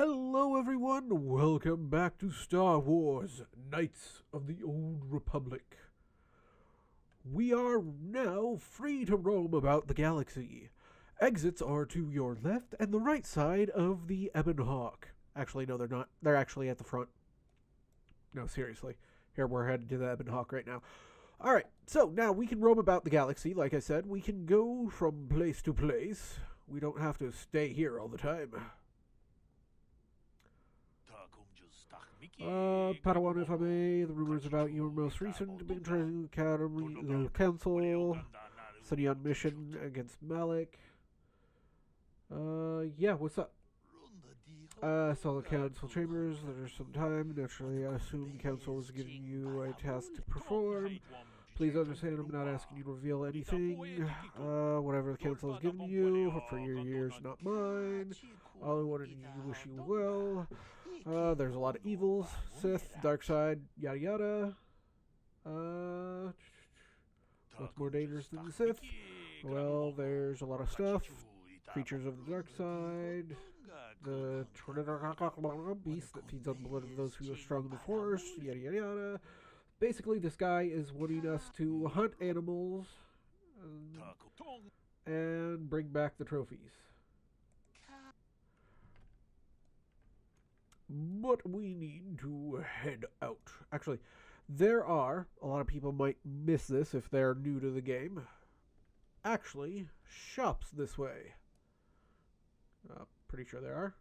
Hello, everyone. Welcome back to Star Wars Knights of the Old Republic. We are now free to roam about the galaxy. Exits are to your left and the right side of the Ebon Hawk. Actually, no, they're not. They're actually at the front. No, seriously. Here, we're headed to the Ebon Hawk right now. Alright, so now we can roam about the galaxy. Like I said, we can go from place to place. We don't have to stay here all the time. Padawan, if I may, the rumors about your most recent big training academy, the council, sending on mission against Malik. Yeah, what's up? I saw the council chambers. There's some time. Naturally, I assume the council is giving you a task to perform. Please understand, I'm not asking you to reveal anything. Whatever the council has given you, for your years, not mine. All I wanted to wish you well. There's a lot of evils, Sith, dark side, yada yada. What's more dangerous than the Sith? Well, there's a lot of stuff. Creatures of the dark side. The beast that feeds on the blood of those who are strong in the force, yada yada yada. Basically, this guy is wanting us to hunt animals and bring back the trophies. But we need to head out. Actually, there are, a lot of people might miss this if they're new to the game, actually, shops this way. Pretty sure there are.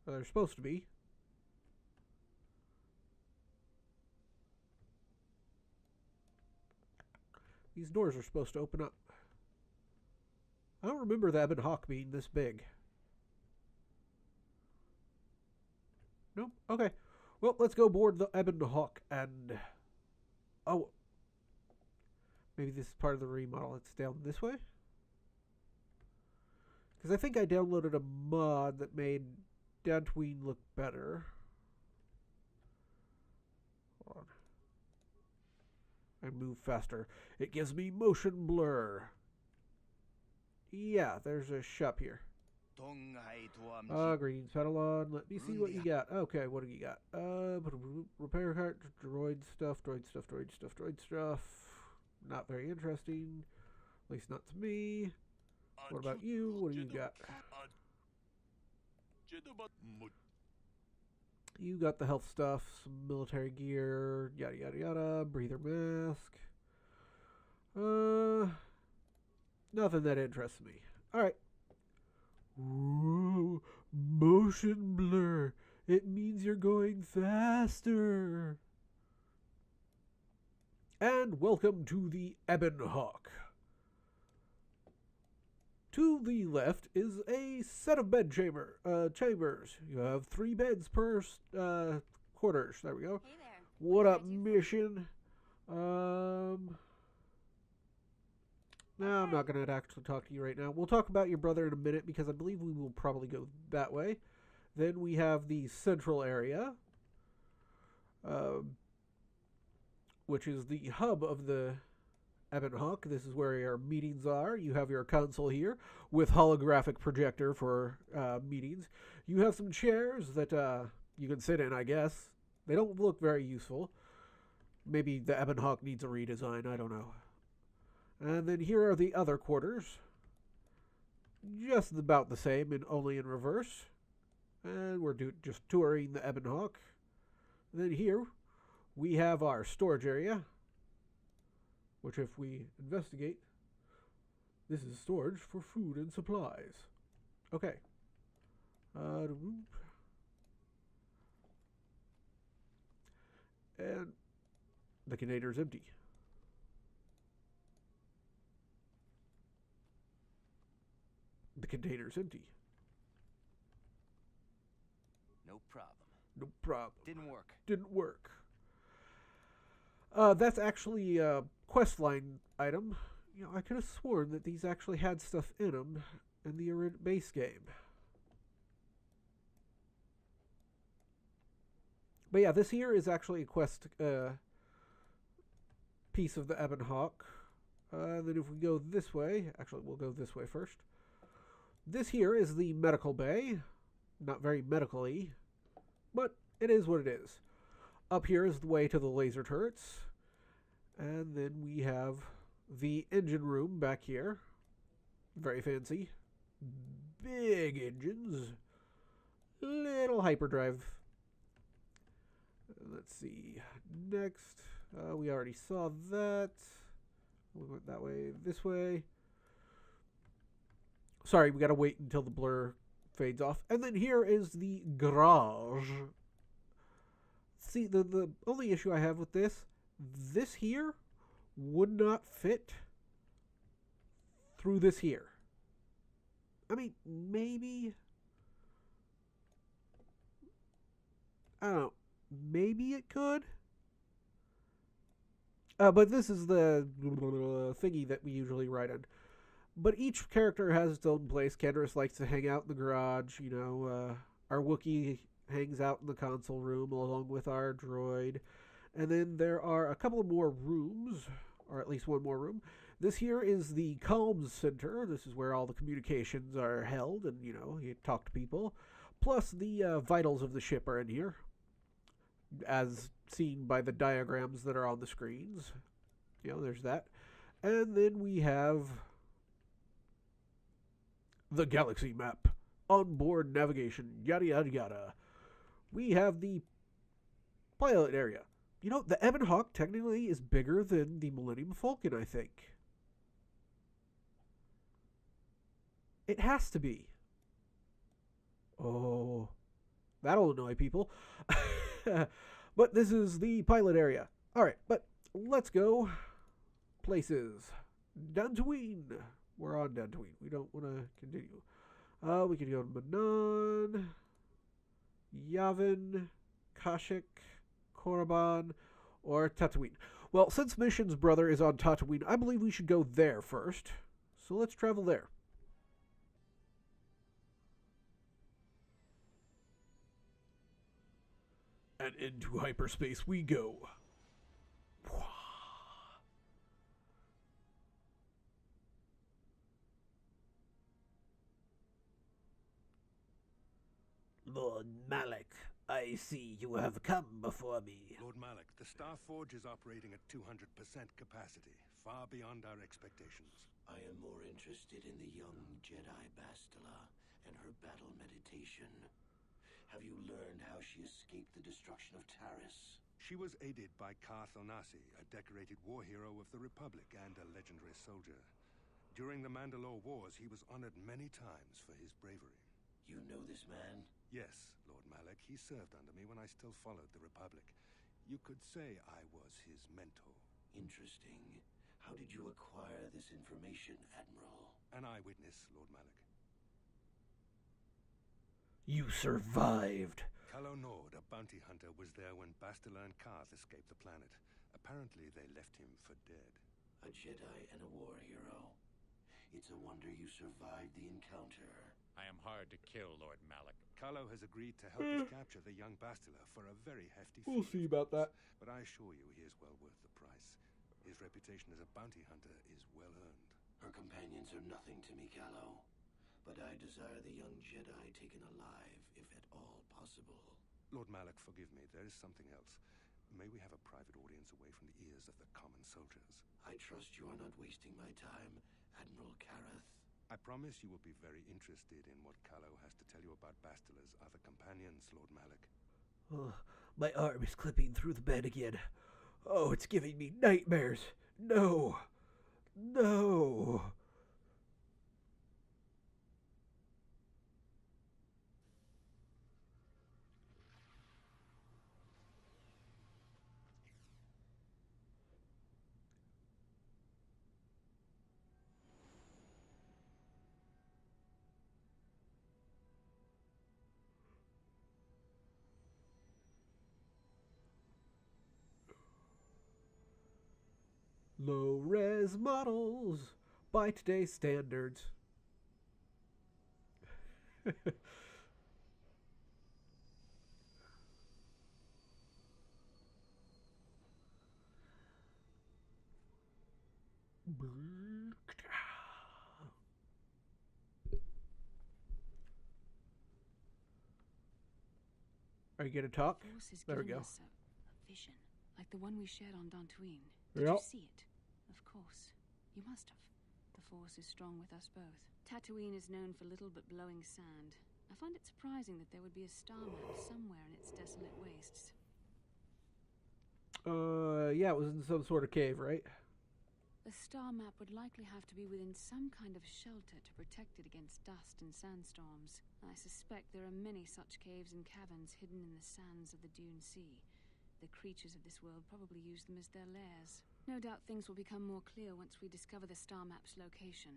They're supposed to be. These doors are supposed to open up. I don't remember the Ebon Hawk being this big. Nope. Okay. Well, let's go board the Ebon Hawk and... Oh. Maybe this is part of the remodel. It's down this way? Because I think I downloaded a mod that made Dantooine look better. Hold on. I move faster. It gives me motion blur. Yeah, there's a shop here. Greetings, Padawan. Let me see what you got. Okay, what do you got? Repair cart, droid stuff. Not very interesting. At least not to me. What about you? What do you got? You got the health stuff, some military gear, yada yada yada, breather mask. Nothing that interests me. Alright. Ooh, motion blur. It means you're going faster. And welcome to the Ebon Hawk. To the left is a set of bed chambers. You have 3 beds per quarters. There we go. Hey there. What up, mission? No, I'm not going to actually talk to you right now. We'll talk about your brother in a minute because I believe we will probably go that way. Then we have the central area, which is the hub of the Ebon Hawk. This is where your meetings are. You have your console here with holographic projector for meetings. You have some chairs that you can sit in, I guess. They don't look very useful. Maybe the Ebon Hawk needs a redesign. I don't know. And then here are the other quarters. Just about the same, and only in reverse. And we're just touring the Ebon Hawk. And then here we have our storage area, which if we investigate, this is storage for food and supplies. Okay. And the container is empty. The container's empty. No problem. No problem. Didn't work. Didn't work. That's actually a quest line item. You know, I could have sworn that these actually had stuff in them in the base game. But yeah, this here is actually a quest piece of the Ebon Hawk. Then if we go this way, actually we'll go this way first. This here is the medical bay. not very medically, but it is what it is. Up here is the way to the laser turrets. And then we have the engine room back here. Very fancy. Big engines. Little hyperdrive. Let's see. Next. We already saw that. We went that way, this way. Sorry, we gotta wait until the blur fades off. And then here is the garage. See, the only issue I have with this here would not fit through this here. I mean, maybe. I don't know. Maybe it could. But this is the thingy that we usually ride on. But each character has its own place. Kenris likes to hang out in the garage. You know, our Wookiee hangs out in the console room along with our droid. And then there are a couple of more rooms, or at least one more room. This here is the comms center. This is where all the communications are held, and, you know, you talk to people. Plus, the vitals of the ship are in here, as seen by the diagrams that are on the screens. You know, there's that. And then we have the galaxy map, onboard navigation, yada yada yada. We have the pilot area. You know, the Ebon Hawk technically is bigger than the Millennium Falcon, I think. It has to be. Oh, that'll annoy people. But this is the pilot area. Alright, but let's go places. Dantooine. We're on Dantooine. We don't want to continue. We could go to Manaan, Yavin, Kashyyyk, Korriban, or Tatooine. Well, since Mission's brother is on Tatooine, I believe we should go there first. So let's travel there. And into hyperspace we go. Lord Malak, I see you have come before me. Lord Malak, the Star Forge is operating at 200% capacity, far beyond our expectations. I am more interested in the young Jedi Bastila and her battle meditation. Have you learned how she escaped the destruction of Taris? She was aided by Carth Onasi, a decorated war hero of the Republic and a legendary soldier. During the Mandalore Wars, he was honored many times for his bravery. You know this man? Yes, Lord Malak. He served under me when I still followed the Republic. You could say I was his mentor. Interesting. How did you acquire this information, Admiral? An eyewitness, Lord Malak. You survived. Calo Nord, a bounty hunter, was there when Bastila and Carth escaped the planet. Apparently, they left him for dead. A Jedi and a war hero. It's a wonder you survived the encounter. I am hard to kill, Lord Malak. Calo has agreed to help us capture the young Bastila for a very hefty fee. We'll see about that. But I assure you he is well worth the price. His reputation as a bounty hunter is well earned. Her companions are nothing to me, Calo. But I desire the young Jedi taken alive, if at all possible. Lord Malak, forgive me. There is something else. May we have a private audience away from the ears of the common soldiers? I trust you are not wasting my time, Admiral Karath. I promise you will be very interested in what Calo has to tell you about Bastila's other companions, Lord Malak. Oh, my arm is clipping through the bed again. Oh, it's giving me nightmares. No. No. Low-res models by today's standards. Are you going to talk? Force has There we given go. us a vision, like the one we shared on Dantooine. Did Yep. you see it? Of course. You must have. The Force is strong with us both. Tatooine is known for little but blowing sand. I find it surprising that there would be a star map somewhere in its desolate wastes. Yeah, it was in some sort of cave, right? The star map would likely have to be within some kind of shelter to protect it against dust and sandstorms. I suspect there are many such caves and caverns hidden in the sands of the Dune Sea. The creatures of this world probably use them as their lairs. No doubt things will become more clear once we discover the star map's location.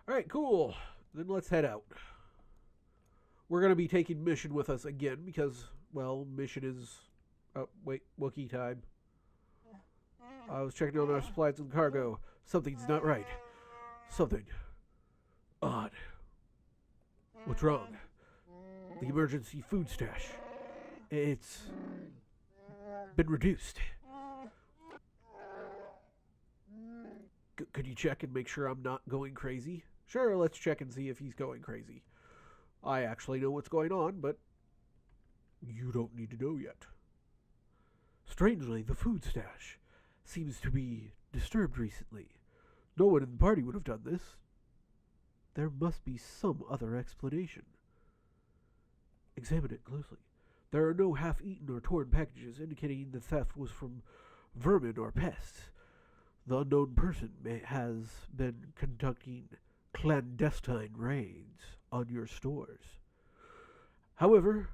Alright, cool. Then let's head out. We're going to be taking Mission with us again because, well, Mission is... Oh, wait, Wookiee time. I was checking on our supplies and cargo. Something's not right. Something odd. What's wrong? The emergency food stash. It's been reduced. Could you check and make sure I'm not going crazy? Sure, let's check and see if he's going crazy. I actually know what's going on, but you don't need to know yet. Strangely, the food stash seems to be disturbed recently. No one in the party would have done this. There must be some other explanation. Examine it closely. There are no half-eaten or torn packages indicating the theft was from vermin or pests. The unknown person has been conducting clandestine raids on your stores. However,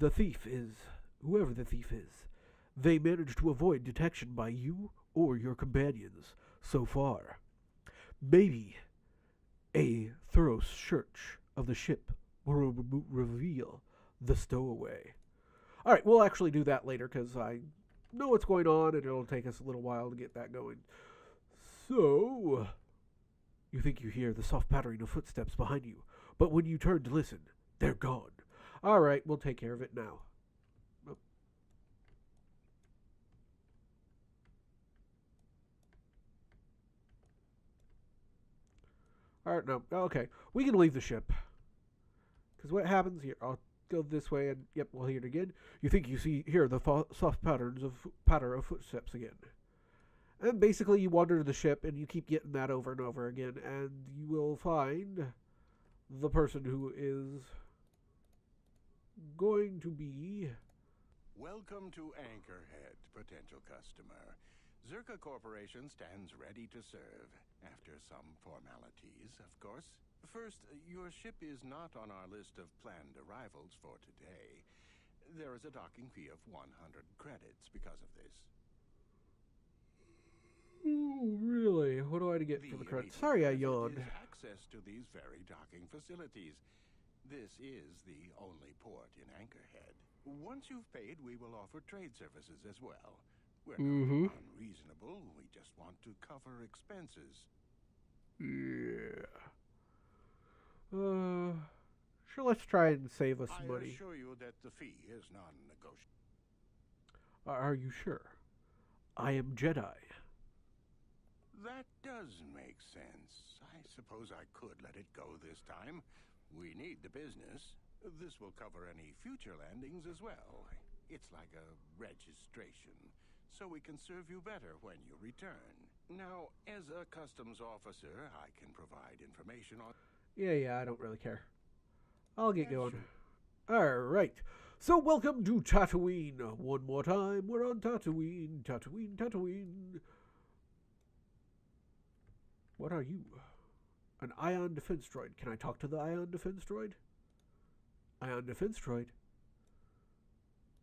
whoever the thief is, they managed to avoid detection by you or your companions so far. Maybe a thorough search of the ship will reveal the stowaway. Alright, we'll actually do that later because I know what's going on and it'll take us a little while to get that going. So, you think you hear the soft pattering of footsteps behind you, but when you turn to listen, they're gone. Alright, we'll take care of it now. Alright, no. Okay. We can leave the ship. Because what happens here... I'll go this way and... Yep, we'll hear it again. You think you hear the soft patter of footsteps again. And basically you wander to the ship and you keep getting that over and over again. And you will find the person who is going to be... Welcome to Anchorhead, potential customer. Zerka Corporation stands ready to serve, after some formalities, of course. First, your ship is not on our list of planned arrivals for today. There is a docking fee of 100 credits because of this. Oh, really? What do I get for the credit? Sorry, I yawned. Access to these very docking facilities. This is the only port in Anchorhead. Once you've paid, we will offer trade services as well. We're not unreasonable. We just want to cover expenses. Yeah. Sure, let's try and save us some money. I assure you that the fee is non-negotiable. Are you sure? I am Jedi. That does make sense. I suppose I could let it go this time. We need the business. This will cover any future landings as well. It's like a registration, so we can serve you better when you return. Now, as a customs officer, I can provide information on... Yeah, I don't really care. I'll get going. Sure. Alright. So, welcome to Tatooine. One more time, we're on Tatooine. Tatooine. What are you? An ion defense droid. Can I talk to the ion defense droid? Ion defense droid.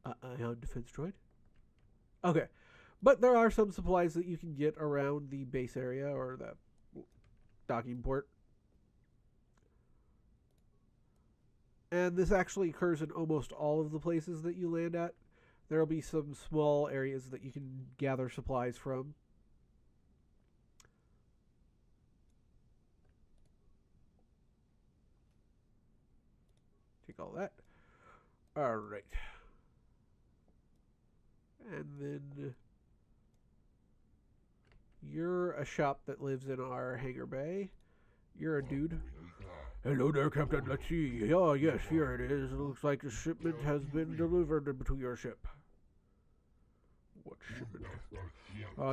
Ion defense droid? Okay. But there are some supplies that you can get around the base area or the docking port. And this actually occurs in almost all of the places that you land at. There will be some small areas that you can gather supplies from. Take all that. Alright. And then you're a shop that lives in our hangar bay. You're a dude. Hello there, Captain. Let's see. Oh, yes, here it is. It looks like a shipment has been delivered to your ship. What shipment?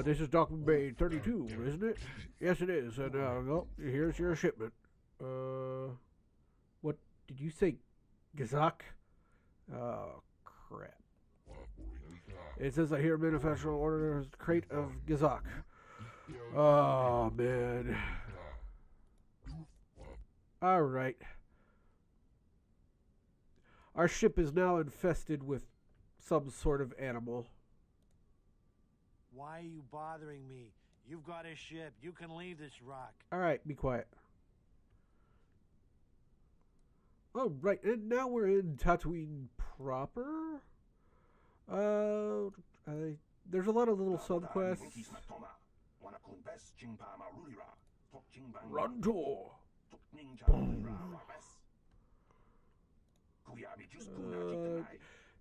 This is Dockman Bay 32, isn't it? Yes, it is. And, well, here's your shipment. What did you say? Gazak? Oh, crap. It says I hear manufacturer order a crate of Gazak. Oh, man. Alright. Our ship is now infested with some sort of animal. Why are you bothering me? You've got a ship. You can leave this rock. Alright, be quiet. Alright, and now we're in Tatooine proper. There's a lot of little subquests. Ronto!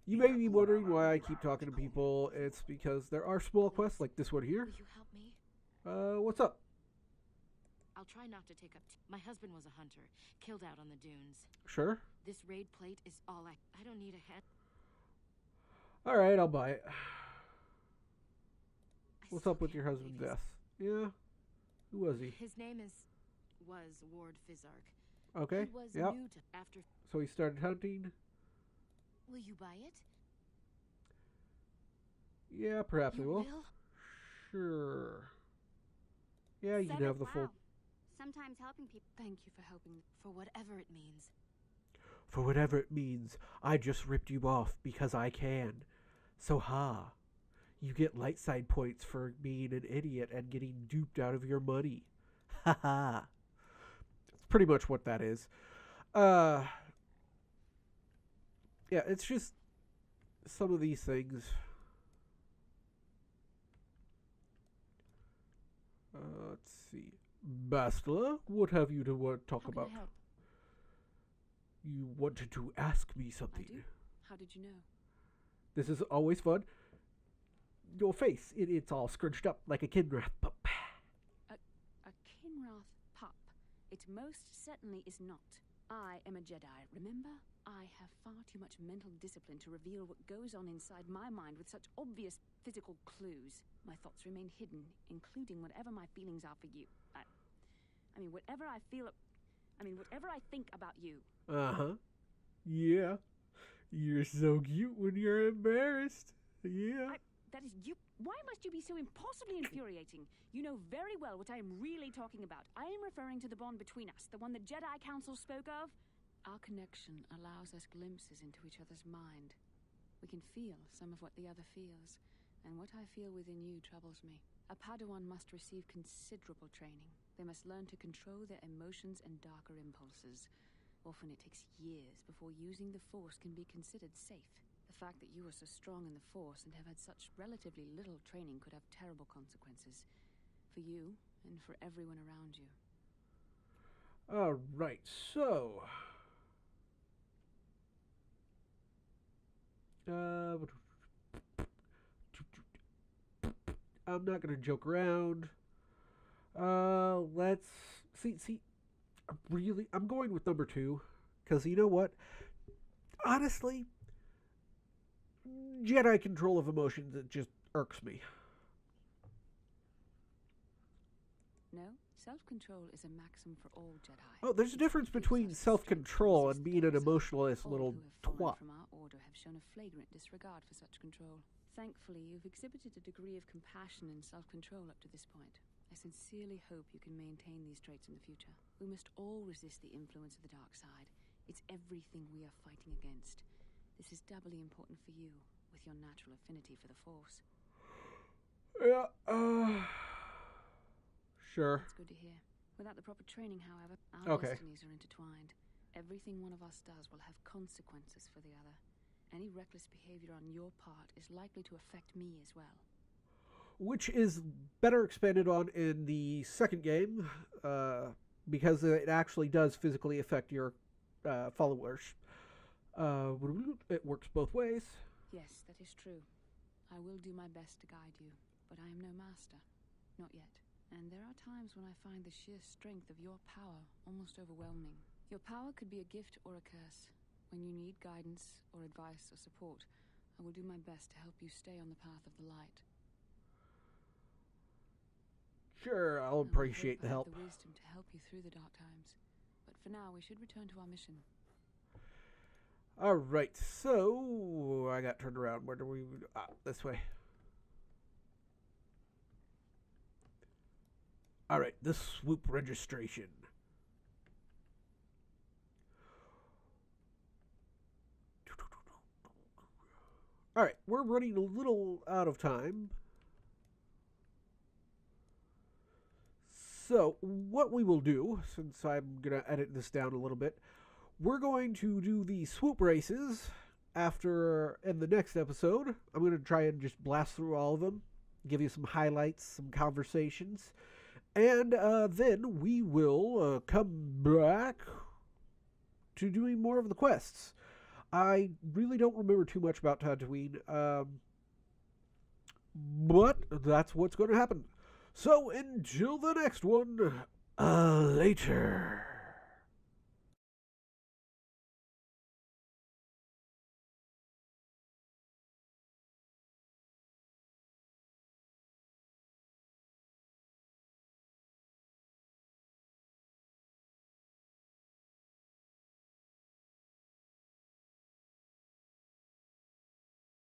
You may be wondering why I keep talking to people. It's because there are small quests like this one here. Will you help me? What's up? I'll try not to take up. My husband was a hunter, killed out on the dunes. Sure. This raid plate is all I don't need a head. Alright, I'll buy it. What's up with your husband's death? Yeah? Who was he? His name was Ward Fizark. Okay. He was Yep. new to after. So he started hunting. Will you buy it? Yeah, perhaps I You will. Sure. Yeah, you can have the full. Sometimes helping people. Thank you for helping. For whatever it means. For whatever it means, I just ripped you off because I can. So ha. You get light side points for being an idiot and getting duped out of your money. Ha ha. That's pretty much what that is. Yeah, it's just some of these things. Let's see. Bastila, what have you to talk How can about? I help? You wanted to ask me something. I do. How did you know? This is always fun. Your face, it's all scrunched up like a Kinrath pup. A Kinrath pup. It most certainly is not. I am a Jedi, remember? I have far too much mental discipline to reveal what goes on inside my mind with such obvious physical clues. My thoughts remain hidden, including whatever my feelings are for you. I mean, whatever I feel... whatever I think about you. Uh-huh. Yeah. You're so cute when you're embarrassed. Yeah. That is you. Why must you be so impossibly infuriating? You know very well what I am really talking about. I am referring to the bond between us, the one the Jedi Council spoke of. Our connection allows us glimpses into each other's mind. We can feel some of what the other feels, and what I feel within you troubles me. A Padawan must receive considerable training. They must learn to control their emotions and darker impulses. Often it takes years before using the Force can be considered safe. The fact that you are so strong in the Force and have had such relatively little training could have terrible consequences. For you, and for everyone around you. Alright, so... I'm not gonna joke around. Let's... See, I'm going with number 2. Because you know what? Honestly... Jedi control of emotions, it just irks me. No, self-control is a maxim for all Jedi. Oh, there's a difference between self-control and being an emotionless little twat. From our order have shown a flagrant disregard for such control. Thankfully, you've exhibited a degree of compassion and self-control up to this point. I sincerely hope you can maintain these traits in the future. We must all resist the influence of the dark side. It's everything we are fighting against. This is doubly important for you, with your natural affinity for the Force. Yeah, sure. That's good to hear. Without the proper training, however, our Okay. destinies are intertwined. Everything one of us does will have consequences for the other. Any reckless behavior on your part is likely to affect me as well. Which is better expanded on in the second game, because it actually does physically affect your followers. It works both ways. Yes, that is true. I will do my best to guide you, but I am no master. Not yet. And there are times when I find the sheer strength of your power almost overwhelming. Your power could be a gift or a curse. When you need guidance or advice or support, I will do my best to help you stay on the path of the light. Sure, I'll And I appreciate hope the I have help. the wisdom to help you through the dark times. But for now, we should return to our mission. Alright, so I got turned around. Where do we... this way. Alright, the swoop registration. Alright, we're running a little out of time. So, what we will do, since I'm going to edit this down a little bit, we're going to do the swoop races after, in the next episode. I'm going to try and just blast through all of them, give you some highlights, some conversations, and then we will come back to doing more of the quests. I really don't remember too much about Tatooine, but that's what's going to happen. So until the next one, later.